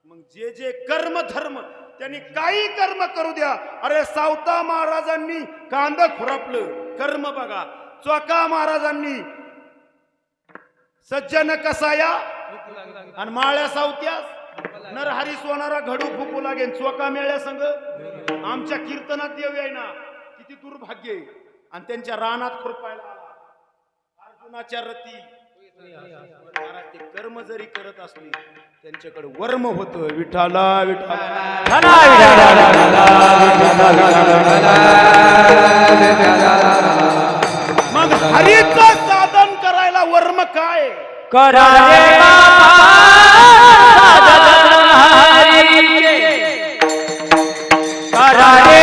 मग जे जे कर्म धर्म त्यांनी काही कर्म करू द्या. अरे सावता महाराजांनी कांदा खुरापलं कर्म बघा, चोका महाराजांनी सज्जन कसाया आणि माळ्या सावत्यास नरहरी सोनारा घडू फुकू लागेल चोका मेळ्या संग. आमच्या कीर्तनात देव आहे ना, किती दुर्भाग्य आहे. आणि त्यांच्या रानात खुरपायला अर्जुनाच्या रती महाराज ते कर्म जरी करत असली त्यांच्याकडे वर्म होत. विठाला मग हरीचं साधन करायला वर्म काय करा रे करा रे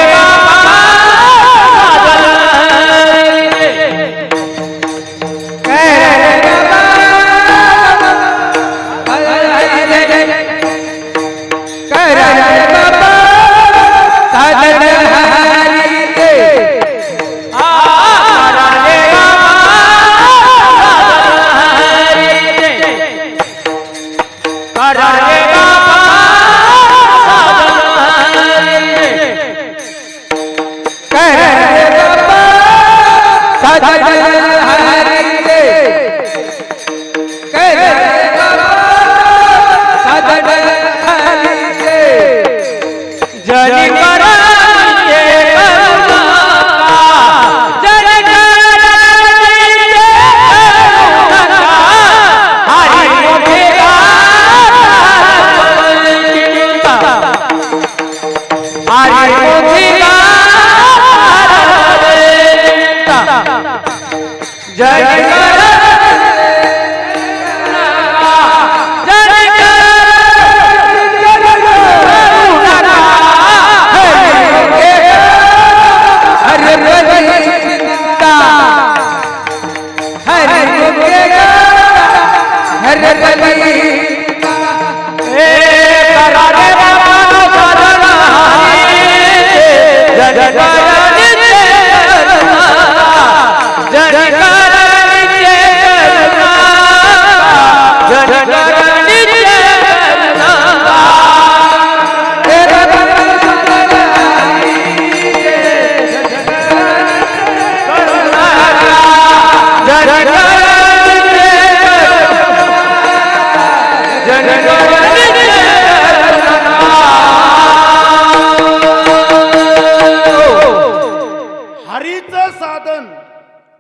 हरीचं साधन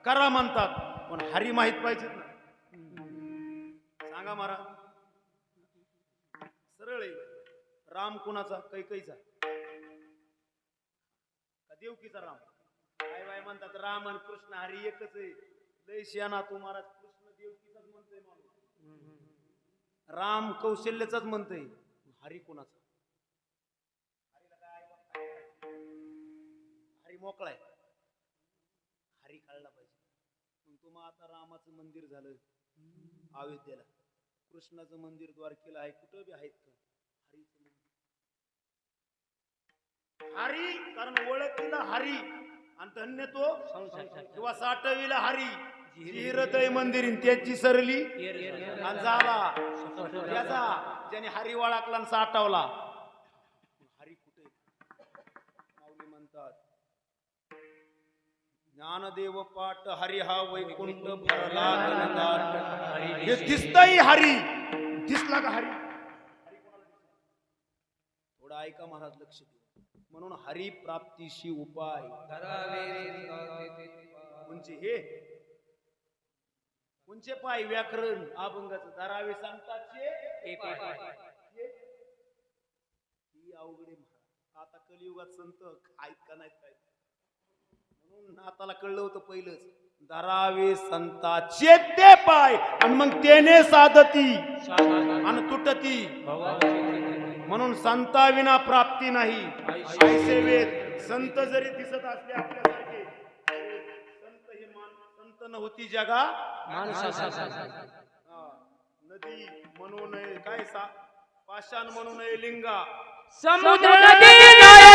करा म्हणतात, पण हरी माहित पाहिजेत ना. सांगा महाराज, सरळ आहे. राम कुणाचा? कैकईचा का देवकीचा राम? काय बाय म्हणतात राम आणि कृष्ण हरी एकच आहे. लय शियाना तू महाराज. कृष्ण देवकीचाच म्हणतोय माणूस, राम कौशल्याचाच म्हणतोय. हरी कुणाचा? हरी मोकळा आहे, हरी कळला पाहिजे. तुम्हा आता रामाचं मंदिर झालं अयोध्येला, कृष्णाचं मंदिर द्वारकेला आहे, कुठं बी आहेत का हरीचं मंदिर? हरी, कारण ओळखीला हरी आणि धन्य तो किंवा साठवीला हरी. जी हृदय मंदिर त्याची सरली आणि झाला त्याचा, ज्याने हरी ओळखला आणि साठवला. हरी कुठे? माऊली म्हणतात ज्ञानदेव पाठ हरी हा वैकुंठ भरला गणदाट. हे दिसतही हरी, दिसला का हरी? थोडा ऐका महाराज, लक्ष द्या. म्हणून हरी प्राप्तीशी उपाय म्हणजे हे कोणचे पाय? व्याकरण अभंगाचं धरावे संताचे ही अवघडे महाराज. आता कलियुगात संत आहेत का नाहीत काय? म्हणून नाताला कळलं होतं पहिलंच, धरावे संताचे ते पाय आणि मग त्याने साधती आणि तुटती. म्हणून संता विना प्राप्ती नाही. ऐसे वेद संत जरी दिसत असले आपल्यासारखे, संत हे संत नव्हती जगा नदी म्हणू नये, काय पाषाण म्हणू नये लिंगा, समुद्र नदी नये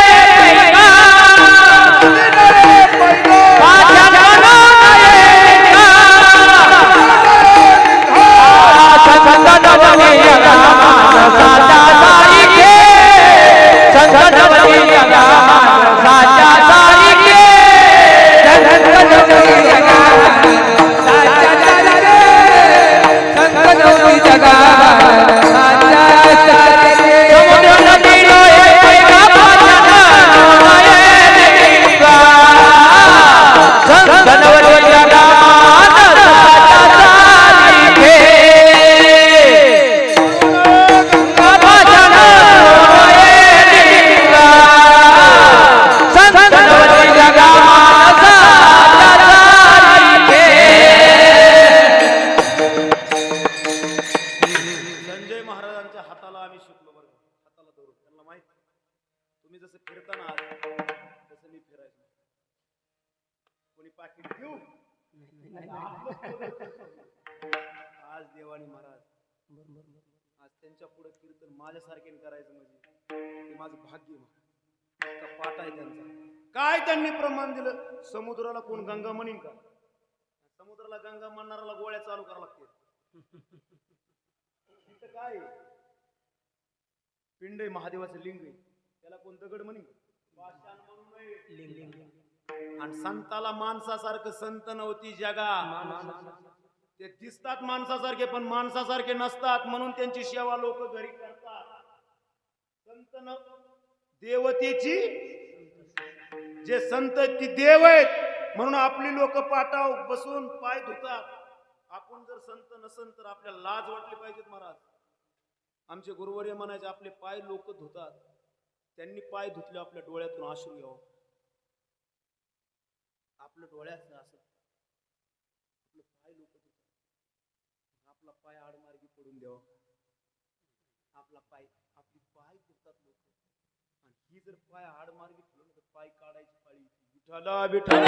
आज देवानी महाराज आज त्यांच्या पुढे कीर्तन माझ्यासारख्याने करायचं म्हणजे ते माझं भाग्य. पाठ आहे त्यांचा. काय त्यांनी प्रमाण दिलं? समुद्राला कोण गंगा म्हणीन का? समुद्राला गंगा म्हणणाऱ्याला गोळ्या चालू करावं लागते. तिथं काय पिंड आहे, महादेवाचं लिंग आहे, त्याला कोण दगड म्हणीन का? पाषाण म्हणून नाही. आणि संताला माणसासारखं संत नव्हती जगा. ते दिसतात माणसासारखे पण माणसासारखे नसतात, म्हणून त्यांची सेवा लोक घरी करतात. संत न देवतेची, जे संत ती देव आहेत म्हणून आपली लोक पाटाव बसून पाय धुतात. आपण जर संत नसन तर आपल्याला लाज वाटली पाहिजेत महाराज. आमचे गुरुवर्य म्हणायचे आपले पाय लोक धुतात, त्यांनी पाय धुतले आपल्या डोळ्यातून अश्रू यावं. आपल्या डोळ्यात असं आपलं पाय लोक धुतात, आपला पाय आडमार्गी पडून द्यावा. आपला पाय, आपली पाय धुतात लोक, आणि ही जर पाय आडमार्गी ठेवलं तर पाय काढायची पाळी. विठ्ठला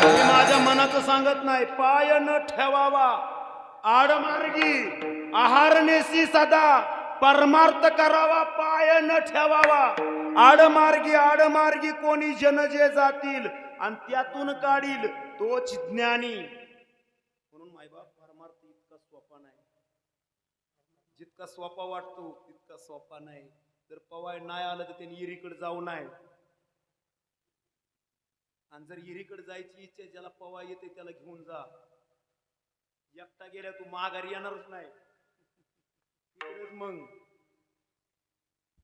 मी माझ्या मनाचं सांगत नाही. पाय न ठेवावा आडमार्गी, आहारनेसी सदा परमार्थ करावा. पाय न ठेवावा आडमार्गी, आडमार्गी कोणी जन जे जातील आणि त्यातून काढील तोच ज्ञानी. म्हणून मायबाप परमार्थ इतका सोपा नाही. जितका सोपा वाटतो तितका सोपा नाही. जर पवाय नाही आलं तर त्यांनी इरीकडे जाऊ नये. आणि जर इरीकडे जायची इच्छा, ज्याला पवाय येते त्याला घेऊन जा. एकटा गेल्या तू माघारी येणारच नाही तिकडेच मग.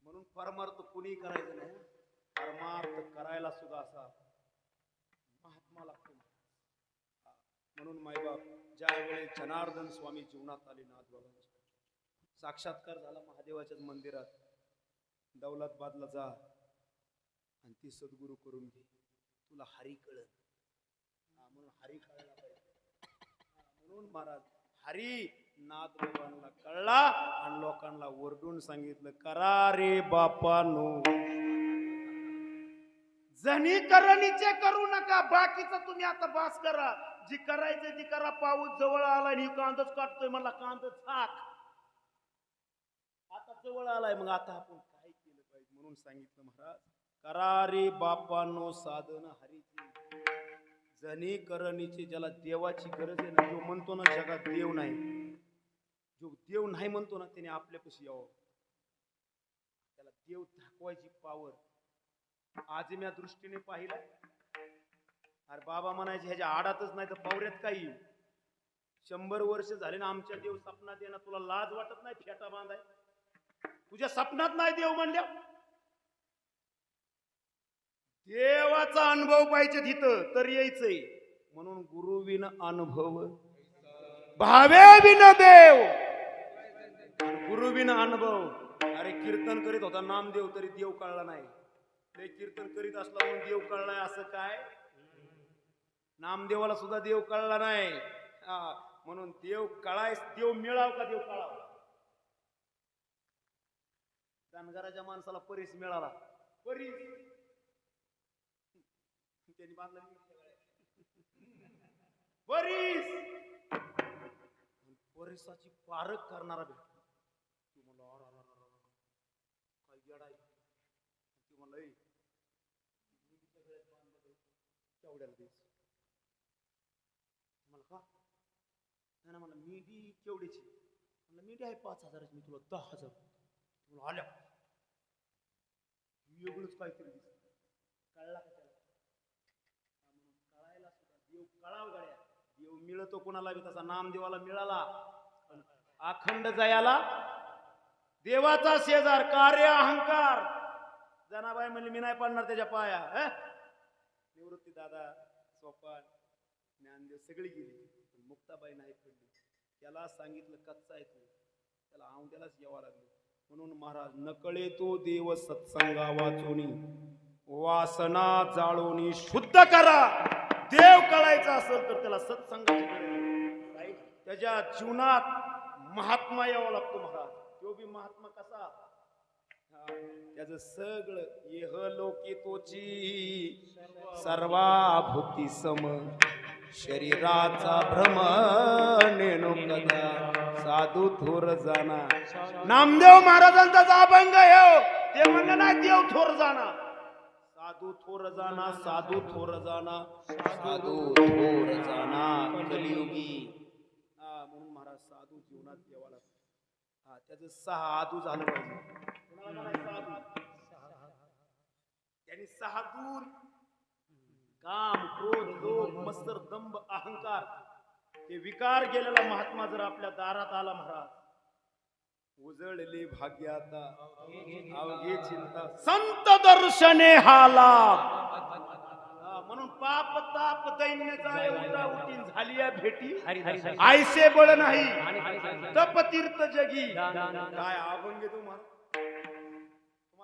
म्हणून परमार्थ कुणी करायचं नाही. परमार्थ करायला सुद्धा असा महात्मा लागतो. म्हणून मायबाप ज्या वेळेस जनार्दन स्वामी जीवनात आले नाथबाबांच्या, साक्षात्कार झाला महादेवाच्याच मंदिरात. दौलताबादला जा आणि ती सद्गुरू करून घे, तुला हरी कळल. म्हणून हरी कळला पाहिजे. म्हणून महाराज हरी नाथबाबांना कळला आणि लोकांना ओरडून सांगितलं, करा रे बापानो, जणी करणीचे करू नका, बाकीचं तुम्ही आता बास करा. जी करायचे ती करा. पाऊस जवळ आला आणि कांदच काढतोय, मला कांद छाक. आता जवळ आलाय, मग आता आपण काय केलं पाहिजे. म्हणून सांगितलं महाराज, करा रे बापानो साधन हरीची, जणी करणीची. ज्याला देवाची गरज आहे ना, जो म्हणतो ना जगात देव नाही, जो देव नाही म्हणतो ना, त्याने आपल्यापाशी यावं. त्याला देव दाखवायची पावर आजम्या दृष्टीने पाहिलं. अरे बाबा म्हणायचे ह्याच्या आडातच नाही तर पावऱ्यात काही. 100 वर्ष झाले ना आमच्या देव सपनात आहे ना, तुला लाज वाटत नाही फेटा बांधाय? तुझ्या सपनात नाही देव म्हणल्या. देवाचा अनुभव पाहिजे तिथं तर यायचंय. म्हणून गुरु विन अनुभव, भावे विन देव, गुरु विन अनुभव. अरे कीर्तन करीत होता नामदेव तरी देव कळला नाही. ते कीर्तन करीत असला म्हणून देव कळलाय असं काय? नामदेवाला सुद्धा देव कळला नाही. म्हणून देव कळाय, देव मिळाव का देव कळाव. धनगराच्या माणसाला परीस मिळाला, परीस त्यांनी बांधला परीस. परीसाची पारख करणारा भेट. तू म्हणला काय येडाय. ती म्हणलं केवढ्याला द्यायचं मला का नाही. मला मीडी केवढीची. म्हणलं मीडी आहे 5,000ची, मी तुला 10,000. तुला आल्या एवढंच काहीतरी दिसत. कळला का त्याला? म्हणून कळायला सुद्धा देव कळाव गाड्या. देव मिळतो कोणाला बी तसा नामदेवाला मिळाला. पण अखंड जयाला देवाचा शेजार, कार्य अहंकार. जनाबाई म्हणली मी नाही पडणार त्याच्या पाया. निवृत्ती दादा, सोपान, ज्ञानदेव सगळी गेली, पण मुक्ताबाई नाही पडली. त्याला सांगितलं कच्चा आहे तू, त्याला औंध्यालाच यावं लागलं. म्हणून महाराज नकळे तो देव सत्संगा वाचोनी, वासना जाळोनी शुद्ध करा. देव कळायचा असेल तर त्याला सत्संगाची गरज आहे. त्याच्या जीवनात महात्मा यावा लागतो महाराज. तो बी महात्मा कसा? त्याचं सगळं येह लोकी तोची सर्वाभूती सम, शरीराचा भ्रम नेनो कदा साधू थोर जाना. नामदेव महाराजांचा अभंग आहे. ते म्हणणं नाही देव थोर जाना, साधू थोर जाना, साधू थोर जाना, साधू थोर जाना कलियुगी. म्हणून महाराज साधू जीवनात देवाला त्याचं 6 आदू झालं पाहिजे. त्यांनी 6 दूर काम, क्रोध, लोभ, मत्सर, दंभ, अहंकार हे विकार गेलेला महात्मा जर आपल्या दारात आला महाराज, उजळले भाग्याता अवघे चिंता संत दर्शने हा लाभ. म्हणून पाप ताप दैन्य जाय उठा उठीन झाली या भेटी, आयसे बळ नाही तप तीर्थ जगी. काय अभंग तुम्हाला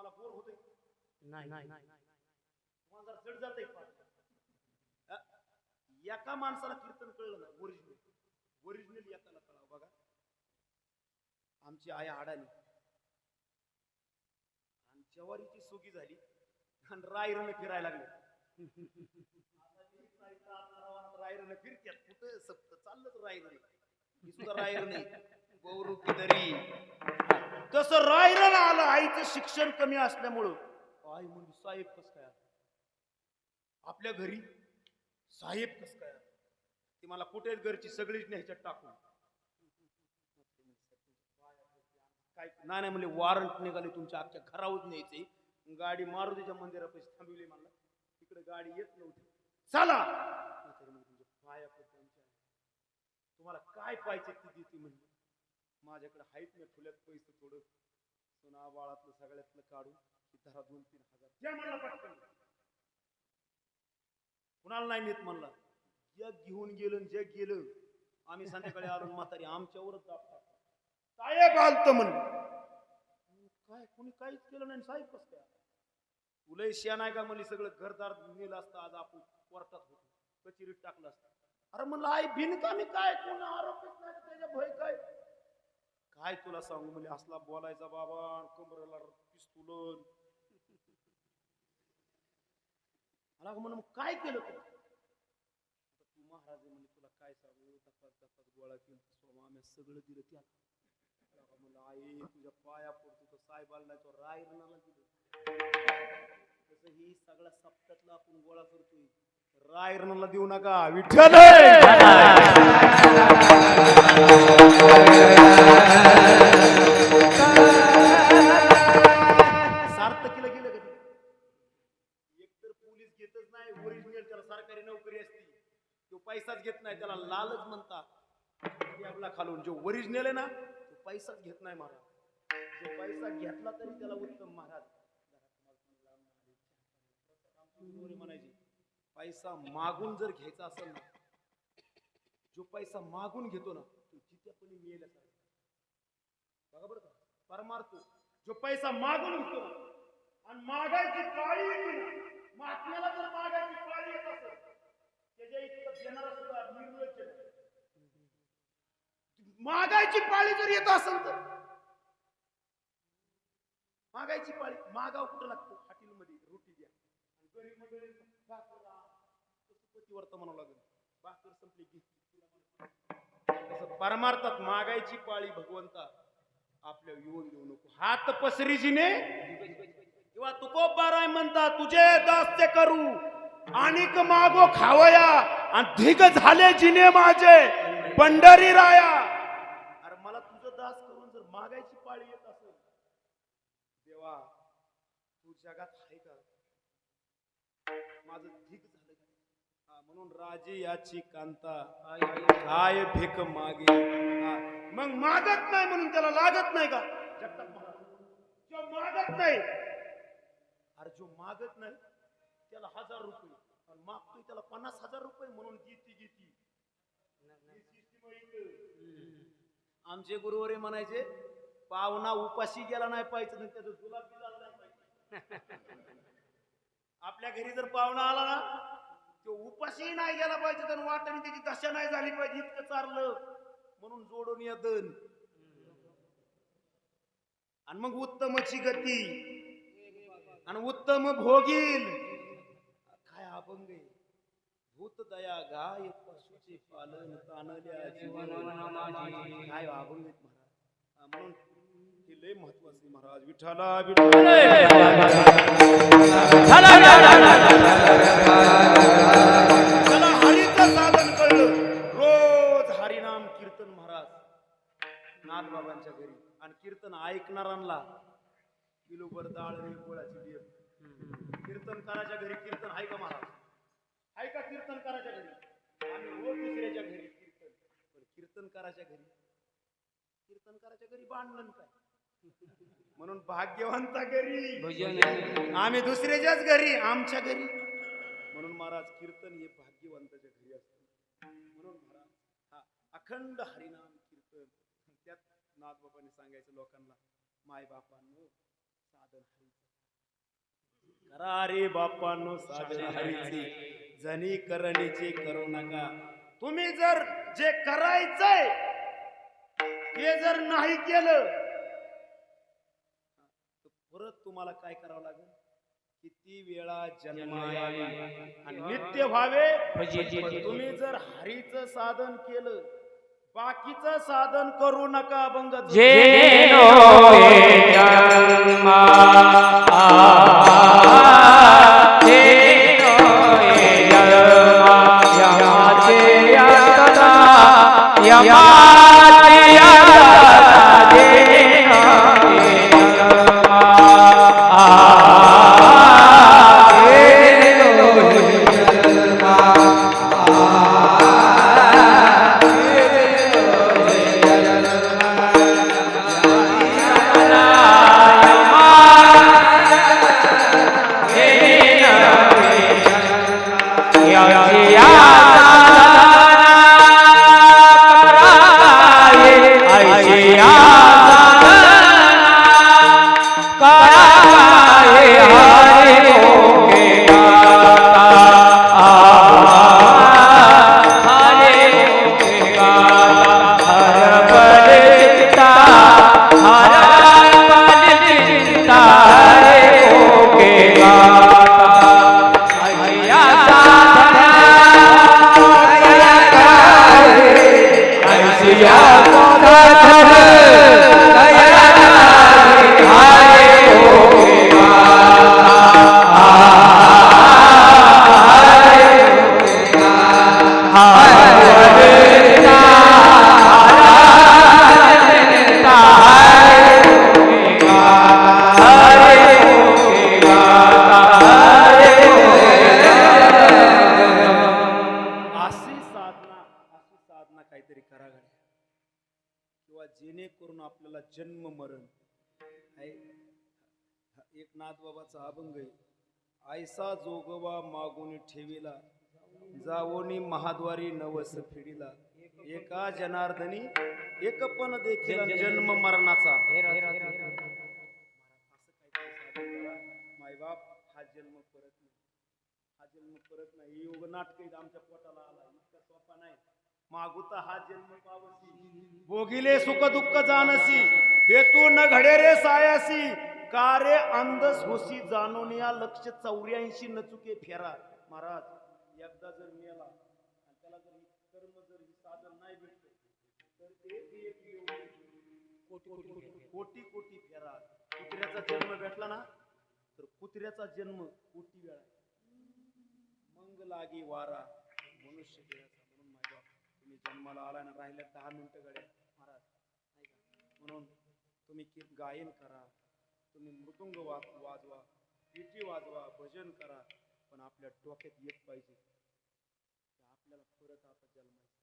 बोर होतोय? नाही. तुम्हाला जर जड जातंय एका माणसाला कीर्तन कळलं ना, ओरिजिनल एकाला कळावं. बघा आमची आई अडाणी आणि जवारीची सुगी झाली आणि रायरने फिरायला लागले. रायरने फिरत्यात कुठं सप्त चाललंच रायरने. ही सुद्धा रायर नाही बहुरूपी दरी. तसं रायरला आलं. आईचं शिक्षण कमी असल्यामुळं आई म्हणजे साहेब कस काय आपल्या घरी, साहेब कस काय ती मला कुठेच घरची सगळीच न्यायच्यात टाकून. काय नाही म्हणले वॉरंट निघाले तुमच्या अख्ख्या घरावर न्यायचे. गाडी मारुतीच्या मंदिरापाशी थांबवली. मला तिकडे गाडी येत नव्हती. चला तुम्हाला काय पाहिजे ते देते म्हणले. माझ्याकडे आहेत ना ठुल्यात पैसे थोडं सोना बाळातलं सगळ्यातलं काढून धरा 2-3 हजार द्या म्हणला पटकन. कुणाला नाही नेत म्हणला. जग घेऊन गेलं आणि जग गेलं. आम्ही संध्याकाळी आलो म्हातारी आमच्यावरच दाब टाकला. साहेब आलत म्हणलं. काय कोणी काहीच केलं नाही साहेब कसं काय तुला शिया नाही का म्हणली सगळं घरदार नेलं असतं आज आपण कोर्टात होतो कचेरीत टाकलं असतं. अरे म्हणलं आई बिनकामी काय कोण आरोपच नाही त्याच्या भय काय काय तुला सांगू म्हणजे असला बोलायचा बाबा कमरेला पिस्तुलन मला म्हणून काय केलं तू महाराज म्हणजे तुला काय सांगू तपास गोळा केलं सोमा आम्ही सगळं दिलं त्याला म्हणलं आई तुझ्या पाया पडतो तो साहेबाला नाही तो रायरणाला दिलं तसं ही सगळ्या सप्त्यातला आपण गोळा करतोय रायरणाला देऊ नका विठ्ठल सार्थकीला गेलं कधी एकतर पोलीस घेतच नाही ओरिजिनल त्याला सरकारी नोकरी असती तो पैसाच घेत नाही त्याला लालच म्हणतात आपला खालून जो ओरिजिनल आहे ना तो पैसाच घेत नाही महाराज जो पैसा घेतला तरी त्याला उत्तम महाराज म्हणायची पैसा मागून जर घ्यायचा असेल ना जो पैसा मागून घेतो ना तो जित्यापणी मिळेल बघा बरं का परमार्थ जो पैसा मागून घेतो ना आणि मागायची पाळी येते ना महात्म्याला जर मागायची पाळी येत असेल त्याच्या इतकं देणारा सुद्धा निर्लज्ज मागायची पाळी जर येत असेल तर मागायची पाळी मागाव कुठं लागतं हॉटेलमध्ये रोटी द्या गरीब मंडळी पतीवर्त म्हणावं लागेल भाकर संपली परमार्थात मागायची पाळी भगवंता आपल्या येऊन देऊ नको हात पसरीजीने किंवा तुकोबाराय म्हणता तुझे दास्य करू आणिक मागो खावया आणि धिग झाले जिने माझे पंढरी राया. अरे मला तुझं दास करून जर मागायची पाळी येत असेल देवा तू जगात आहे का माझं धिग झालं म्हणून राजे याची कांता काय भेक मागे मग मागत नाही म्हणून त्याला लागत नाही का जगताप महाराज जो मागत नाही अरे जो मागत नाही त्याला 1000 रुपये आणि मागतोय त्याला 50,000 रुपये म्हणून गीती आमचे गुरुवारी म्हणायचे पावना उपाशी गेला नाही पाहिजे तर त्याचं जुलाब बी झाला नाही पाहिजे. आपल्या घरी जर पाहुणा आला ना तो उपाशी नाही गेला पाहिजे तर वाटणी त्याची दशा नाही झाली पाहिजे इतकं चाललं म्हणून जोडून येतं आणि मग उत्तमची गती आणि उत्तम भोगील काय अभंग आहे भूत दया गाय पशुचे पालन तानल्या जीवन काय अभंग आहेत महाराज म्हणून हे लय महत्वाचे महाराज विठ्ठला त्याला हरीचं साधन कळलं रोज हरिनाम कीर्तन महाराज नाथबाबांच्या घरी आणि कीर्तन ऐकणाऱ्यांना किलोभर डाळ आणि गोळाची लेप कीर्तनकाराच्या घरी कीर्तन आहे का महाराज आहे का कीर्तनकाराच्या घरी आम्ही रोज दुसऱ्याच्या घरी कीर्तन पण कीर्तनकाराच्या घरी बांधलं काय म्हणून भाग्यवंता घरी आम्ही दुसऱ्याच्याच घरी आमच्या घरी म्हणून महाराज कीर्तन हे भाग्यवंताच्या घरी असतं म्हणून महाराज हा अखंड हरिनाम कीर्तन त्यात नाथबाबांनी सांगायचं लोकांना माय बापांनो साधन हरीचं करा रे बापांनो साधन हरीची जनी करणीची करू नका तुम्ही जर जे करायचंय ते जर नाही केलं तर परत तुम्हाला काय करावं लागेल किती वेळा जन्मायावी आणि नित्य व्हावे तुम्ही जर हरीचं साधन केलं बाकीचं साधन करू नका अभंग किंवा जेणेकरून आपल्याला जन्म मरण आहे. एक नाथबाबाचा अभंग आहे, आयसा जोगवा मागून ठेविला, जावोनी महाद्वारी नवस फिडिला, एका जनार्दनी एक पण देखील जन्म मरणाचा. मायबाप हा जन्म परत नाही, हा जन्म परत नाही. योग नाटक आमच्या पोटाला आला, इतका सोपा नाही. मागुता हा जन्म पावसी, भोगिले सुख दुःख जानसी, हे तू न घडे रे सायासी, कारे अंधस होसी जाणोनिया, लक्ष 84 न चुके फेरा. महाराज एकदा जर मेला आणि त्याला जर कर्म जर साधन नाही भेटलं तर कोटी कोटी फेरा. कुत्र्याचा जन्म भेटला ना तर कुत्र्याचा जन्म कोटी वेळा. मंग लागी वारा मनुष्य देहाचा. म्हणून मायबाप तुम्ही जन्माला आला ना, राहिल्या 10 मिनिटं गड्या महाराज नाही का. म्हणून तुम्ही गायन करा, तुम्ही मृदुंग वाजवा, पेटी वाजवा, भजन करा, पण आपल्या डोक्यात येत पाहिजे आपल्याला परत आता जन्मायचं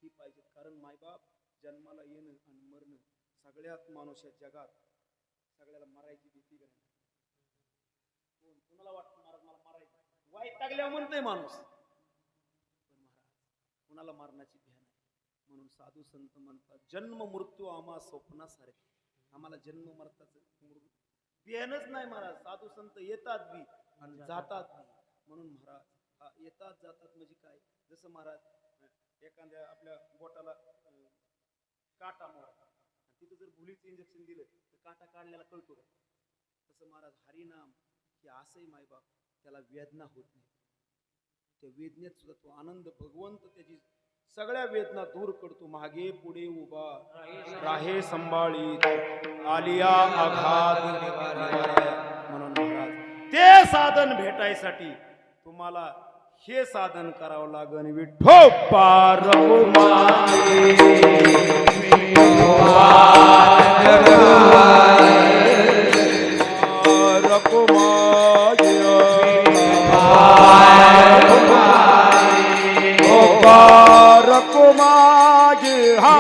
ही पाहिजे. कारण मायबाप जन्माला येणं आणि मरणं सगळ्यात माणूस या जगात सगळ्याला मरायची भीती नाही. कुणाला वाटतं महाराज मला मारायचं, वाईट टाकल्यावर म्हणतोय माणूस, पण महाराज कुणाला मारण्याची भ्या नाही. म्हणून साधू संत म्हणतात जन्म मृत्यू आम्हा स्वप्नासारखे. आम्हाला जन्म मरताच भ्यानच नाही महाराज. साधू संत येतात बी आणि जातात बी. म्हणून महाराज येतात जातात म्हणजे काय, जसं महाराज एखाद्या आपल्या बोटाला काटा मोडा, तिथं जर भुलीचं इंजेक्शन दिलं तर काटा काढल्याला कळतो का, तसं महाराज हरिनाम हे असंही मायबाप त्याला वेदना होत नाही. त्या वेदनेत सुद्धा तो आनंद भगवंत त्याची सगळ्या वेदना दूर करतो. मागे पुढे उभा राहे संभाळी, आलिया आघात. म्हणून महाराज ते साधन भेटायसाठी तुम्हाला हे साधन करावं लागन. विठोबा रघुमाई रघुमाई हा